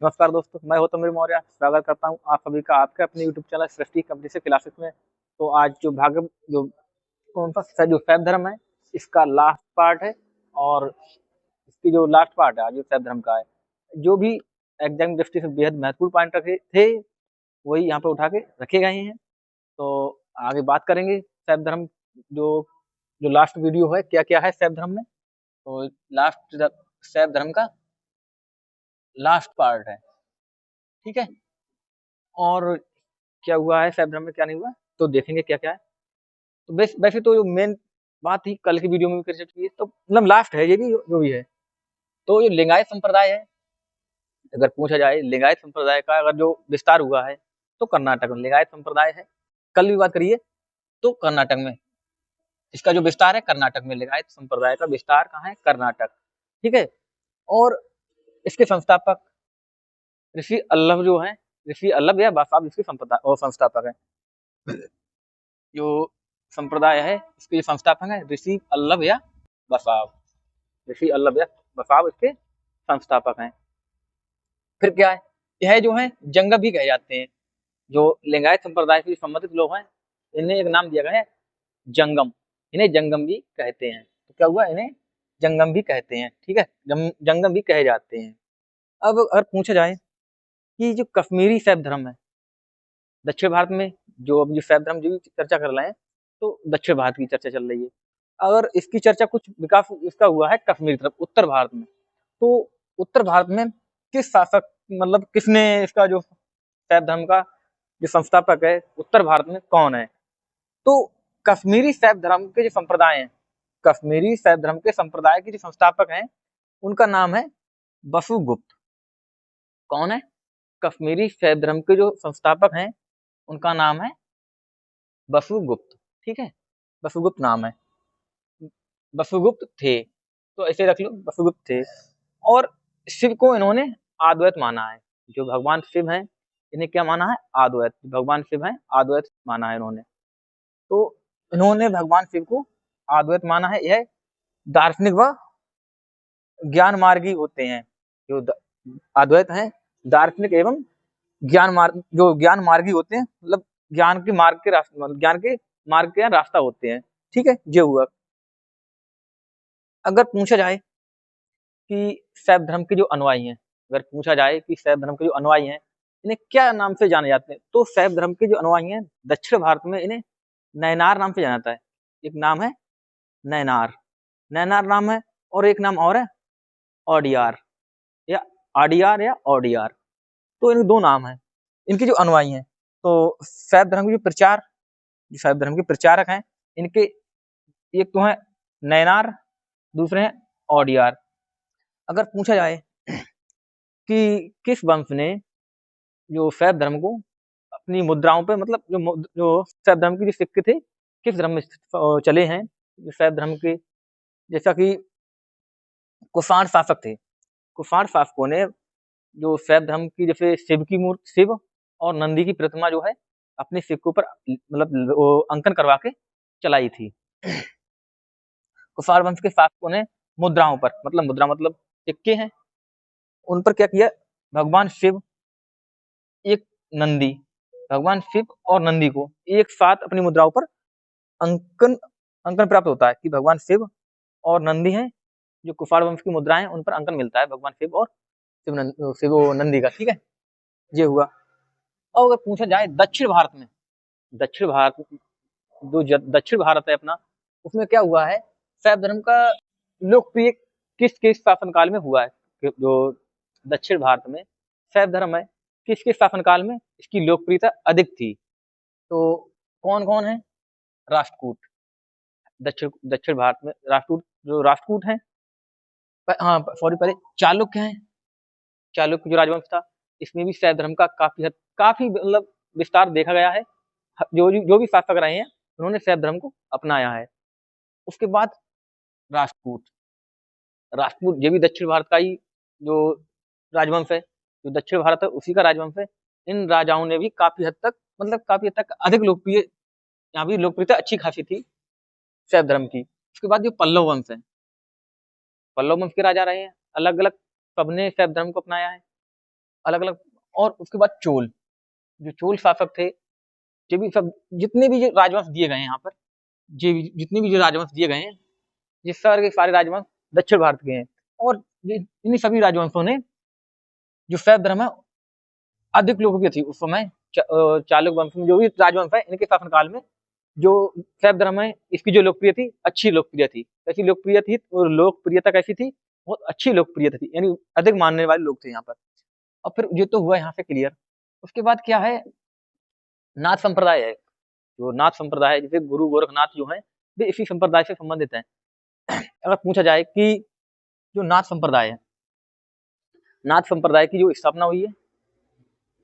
नमस्कार दोस्तों, मैं गौतम मौर्य स्वागत करता हूं आप सभी का आपके अपने यूट्यूब चैनल सृष्टि कम्युनिटी क्लासेस में। तो आज जो कौन सा जो शैव धर्म है, इसका लास्ट पार्ट है। और इसकी जो लास्ट पार्ट है आज जो शैव धर्म का है, जो भी एग्जाम दृष्टि से बेहद महत्वपूर्ण पॉइंट रखे थे वही यहाँ पे उठा के रखे गए हैं। तो आगे बात करेंगे शैव धर्म जो जो लास्ट वीडियो है क्या क्या है शैव धर्म में। तो लास्ट शैव धर्म का लास्ट पार्ट है, ठीक है। और क्या हुआ है शैव धर्म में क्या नहीं हुआ तो देखेंगे क्या क्या है। तो वैसे तो जो मेन बात थी कल की वीडियो में भी कर चुकी है, तो मतलब लास्ट है ये भी जो भी है। तो ये लिंगायत संप्रदाय है, अगर पूछा जाए लिंगायत संप्रदाय का अगर जो विस्तार हुआ है तो कर्नाटक में लिंगायत संप्रदाय है। कल भी बात करिए तो कर्नाटक में इसका जो विस्तार है, कर्नाटक में लिंगायत संप्रदाय का विस्तार कहाँ है, कर्नाटक, ठीक है। और इसके संस्थापक ऋषि अल्लभ जो है, ऋषि अल्लभ या बासाब इसके संस्थापक है। जो संप्रदाय है इसके जो संस्थापक है ऋषि अल्लभ या बसाव, ऋषि अल्लभ या बसाव इसके संस्थापक हैं। फिर क्या है, यह जो है जंगम भी कहे जाते हैं। जो लिंगायत संप्रदाय से संबंधित लोग हैं इन्हें एक नाम दिया गया है जंगम, इन्हें जंगम भी कहते हैं। तो क्या हुआ, इन्हें जंगम भी कहते हैं, ठीक है, जंगम भी कहे जाते हैं। अब अगर पूछा जाए कि जो कश्मीरी शैव धर्म है दक्षिण भारत में, जो अब जो शैव धर्म जो चर्चा कर रहे हैं तो दक्षिण भारत की चर्चा चल रही है। अगर इसकी चर्चा कुछ विकास इसका हुआ है कश्मीर तरफ उत्तर भारत में, तो उत्तर भारत में किस शासक मतलब किसने इसका जो शैव धर्म का जो संस्थापक है उत्तर भारत में कौन है, तो कश्मीरी शैव धर्म के जो संप्रदाय हैं, कश्मीरी शैव धर्म के संप्रदाय के जो संस्थापक हैं उनका नाम है बसुगुप्त। कौन है, कश्मीरी शैव धर्म के जो संस्थापक हैं उनका नाम है बसुगुप्त, ठीक है, बसुगुप्त नाम है, बसुगुप्त थे। तो ऐसे रख लो बसुगुप्त थे। और शिव को इन्होंने अद्वैत माना है, जो भगवान शिव हैं इन्हें क्या माना है, अद्वैत, भगवान शिव हैं अद्वैत माना है इन्होंने। तो इन्होंने भगवान शिव को अद्वैत माना है। यह दार्शनिक व ज्ञान मार्गी होते हैं, जो अद्वैत हैं दार्शनिक एवं ज्ञान मार्गी होते हैं, मतलब ज्ञान के मार्ग के रास्ते, ज्ञान के मार्ग के रास्ता होते हैं, ठीक है, ये हुआ। अगर पूछा जाए कि शैव धर्म के जो अनुयायी हैं, अगर पूछा जाए कि शैव धर्म के जो अनुयायी हैं इन्हें क्या नाम से जाने जाते हैं, तो शैव धर्म के जो अनुयायी हैं दक्षिण भारत में इन्हें नयनार नाम से जाना जाता है। एक नाम है नयनार, नयनार नाम है, और एक नाम और है ओडियार या आडियार या ओडियार। तो इनके दो नाम हैं इनके जो अनुयायी हैं। तो शैव धर्म के जो प्रचार, जो शैव धर्म के प्रचारक हैं इनके एक तो है नयनार, दूसरे हैं ओडियार। अगर पूछा जाए कि किस वंश ने जो शैव धर्म को अपनी मुद्राओं पे, मतलब जो शैव धर्म की जो सिक्के थे किस धर्म में चले हैं, जो शैव धर्म के, जैसा कि कुषाण शासक थे, कुषाण शासकों ने जो शैव धर्म की जैसे शिव की मूर्ति, शिव और नंदी की प्रतिमा जो है अपने सिक्कों पर मतलब अंकन करवा के चलाई थी। कुषाण वंश के शासकों ने मुद्राओं पर, मतलब मुद्रा मतलब सिक्के हैं, उन पर क्या किया, भगवान शिव, एक नंदी, भगवान शिव और नंदी को एक साथ अपनी मुद्राओं पर अंकन अंकन प्राप्त होता है कि भगवान शिव और नंदी हैं। जो कुषाण वंश की मुद्राएं उन पर अंकन मिलता है भगवान शिव और शिव नंदी का, ठीक है, ये हुआ। और अगर पूछा जाए दक्षिण भारत में, दक्षिण भारत जो दक्षिण भारत है अपना, उसमें क्या हुआ है, शैव धर्म का लोकप्रिय किस शासनकाल में हुआ है, जो दक्षिण भारत में शैव धर्म है किसके शासनकाल में इसकी लोकप्रियता अधिक थी, तो कौन कौन है, राष्ट्रकूट, दक्षिण दक्षिण भारत में राष्ट्रकूट, जो राष्ट्रकूट है, हाँ सॉरी पहले चालुक्य हैं, चालुक्य जो राजवंश था इसमें भी शैव धर्म का काफी मतलब विस्तार देखा गया है। जो भी शासक रहे हैं उन्होंने शैव धर्म को अपनाया है। उसके बाद राष्ट्रकूट, राष्ट्रकूट ये भी दक्षिण भारत का ही जो राजवंश है, जो दक्षिण भारत है उसी का राजवंश है। इन राजाओं ने भी काफी हद तक, मतलब काफी हद तक अधिक लोकप्रिय, यहाँ भी लोकप्रियता अच्छी खासी थी शैव धर्म की। उसके बाद जो पल्लव वंश है, पल्लव वंश के राजा रहे हैं अलग अलग, सबने शैव धर्म को अपनाया है। अलग अलग। और उसके बाद चोल, जो चोल शासक थे, ये भी सब जितने भी जो राजवंश दिए गए हैं यहाँ पर, जितने भी जो राजवंश दिए गए हैं, ये सारे के सारे राजवंश दक्षिण भारत के हैं। और इन सभी राजवंशों ने जो शैव धर्म है अधिक लोकप्रिय थी उस समय। चालुक्य वंश में जो भी राजवंश है, इनके शासनकाल में जो शैव धर्म है, इसकी जो लोकप्रिय थी, अच्छी लोकप्रिय थी। कैसी लोकप्रिय थी? और लोकप्रियता कैसी थी? बहुत अच्छी लोकप्रियता थी, यानी अधिक मानने वाले लोग थे यहाँ पर। और फिर ये तो हुआ यहाँ से क्लियर। उसके बाद क्या है? नाथ संप्रदाय है। जो नाथ संप्रदाय है, जैसे गुरु गोरखनाथ जो है, वे इसी संप्रदाय से संबंधित है। अगर पूछा जाए कि जो नाथ संप्रदाय है, नाथ संप्रदाय की जो स्थापना हुई है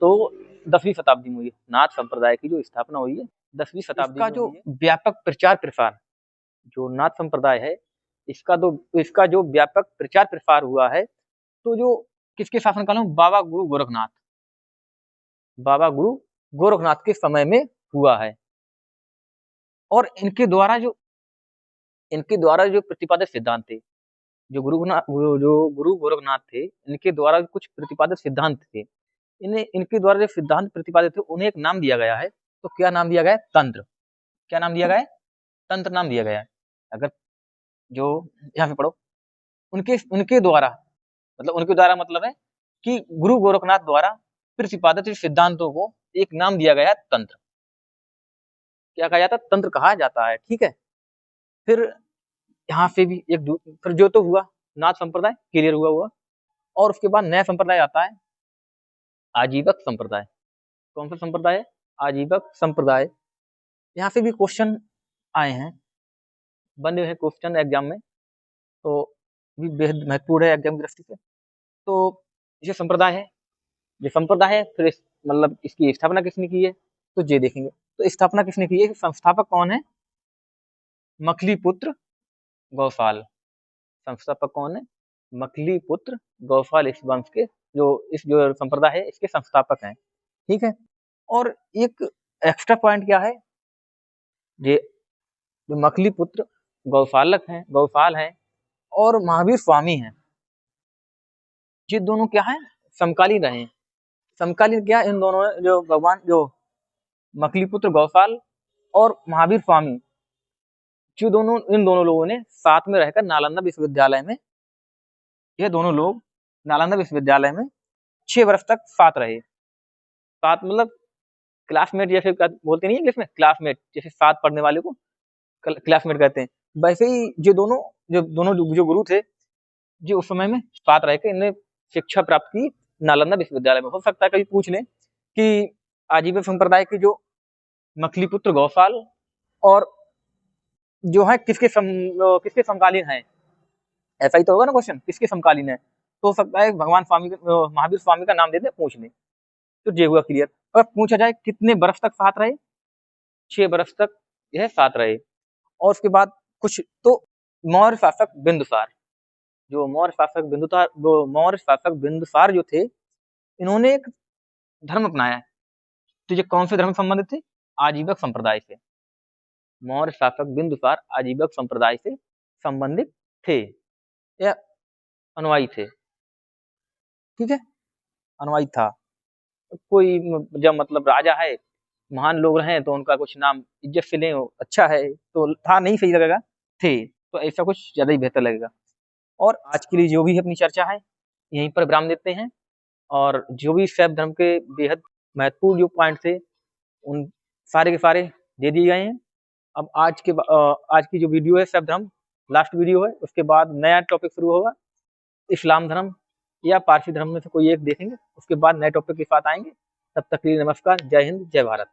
तो 10वीं शताब्दी में हुई है। नाथ संप्रदाय की जो स्थापना हुई है 10वीं शताब्दी में हुई है। जो व्यापक प्रचार प्रसार, जो नाथ संप्रदाय है, इसका जो व्यापक प्रचार प्रसार हुआ है, तो जो किसके शासनकाल में? बाबा गुरु गोरखनाथ के समय में हुआ है। और इनके द्वारा जो प्रतिपादित सिद्धांत थे, जो गुरु गोरखनाथ थे, इनके द्वारा कुछ प्रतिपादित सिद्धांत थे। इनके द्वारा जो सिद्धांत प्रतिपादित थे, उन्हें एक नाम दिया गया है। तो क्या नाम दिया गया है? तंत्र। क्या नाम दिया गया है? तंत्र नाम दिया गया है। अगर जो यहाँ पे पढ़ो, उनके द्वारा मतलब है कि गुरु गोरखनाथ द्वारा प्रतिपादित सिद्धांतों को एक नाम दिया गया है, तंत्र। क्या कहा जाता है? तंत्र कहा जाता है। ठीक है। फिर यहाँ से भी फिर जो तो हुआ नाथ संप्रदाय, क्लियर हुआ। और उसके बाद नया संप्रदाय आता है, आजीवक संप्रदाय। कौन सा संप्रदाय है? आजीवक संप्रदाय। यहाँ से भी क्वेश्चन आए हैं, बने हुए क्वेश्चन एग्जाम में, तो भी बेहद महत्वपूर्ण है एग्जाम की दृष्टि से। तो ये संप्रदाय है, फिर मतलब इसकी स्थापना किसने की है? तो ये देखेंगे। तो स्थापना किसने की है? संस्थापक कौन है? मखलीपुत्र गौपाल। संस्थापक कौन है? मखलीपुत्र गौपाल। इस वंश के इस जो संप्रदाय है, इसके संस्थापक हैं। ठीक है। और एक एक्स्ट्रा पॉइंट क्या है? ये जो मखलीपुत्र गौपाल हैं और महावीर स्वामी हैं, ये दोनों क्या है? समकालीन रहे। समकालीन क्या? इन दोनों जो भगवान जो मखलीपुत्र गौपाल और महावीर स्वामी, इन दोनों लोगों ने साथ में रहकर नालंदा विश्वविद्यालय में, ये दोनों लोग नालंदा विश्वविद्यालय में 6 वर्ष तक साथ रहे। साथ मतलब क्लासमेट, जैसे बोलते नहीं है इंग्लिश में, क्लासमेट, जैसे साथ पढ़ने वाले को क्लासमेट कहते हैं। वैसे ही जो गुरु थे, जो उस समय में साथ रह के इन्हें शिक्षा प्राप्त की नालंदा विश्वविद्यालय में। हो सकता है कभी पूछ लें कि आजीवक संप्रदाय के जो मखलीपुत्र गौपाल और जो है किसके समकालीन है? ऐसा ही तो होगा ना क्वेश्चन, किसके समकालीन है? तो हो सकता है महावीर स्वामी का नाम दे दे, पूछ ले। तो ये हुआ क्लियर। अगर पूछा जाए कितने वर्ष तक साथ रहे? 6 वर्ष तक यह साथ रहे। और उसके बाद कुछ तो मौर्य शासक बिंदुसार, मौर्य शासक बिंदुसार जो थे, इन्होंने एक धर्म अपनाया। तो ये कौन से धर्म संबंधित थे? आजीवक संप्रदाय से। मौर्य शासक बिंदुसार आजीवक संप्रदाय से संबंधित थे या अनुयायी थे। ठीक है, अनुयायी था। कोई जब मतलब राजा है, महान लोग रहे, तो उनका कुछ नाम इज्जत से लें, अच्छा है, तो था नहीं सही लगेगा, थे, तो ऐसा कुछ ज्यादा ही बेहतर लगेगा। और आज के लिए जो भी अपनी चर्चा है यहीं पर विराम देते हैं। और जो भी शैव धर्म के बेहद महत्वपूर्ण जो पॉइंट थे, उन सारे के सारे दे दिए गए हैं। अब आज की जो वीडियो है शैव धर्म, लास्ट वीडियो है, उसके बाद नया टॉपिक शुरू होगा, इस्लाम धर्म या पारसी धर्म में से कोई एक देखेंगे, उसके बाद नए टॉपिक के साथ आएंगे। तब तक के लिए नमस्कार, जय हिंद, जय भारत।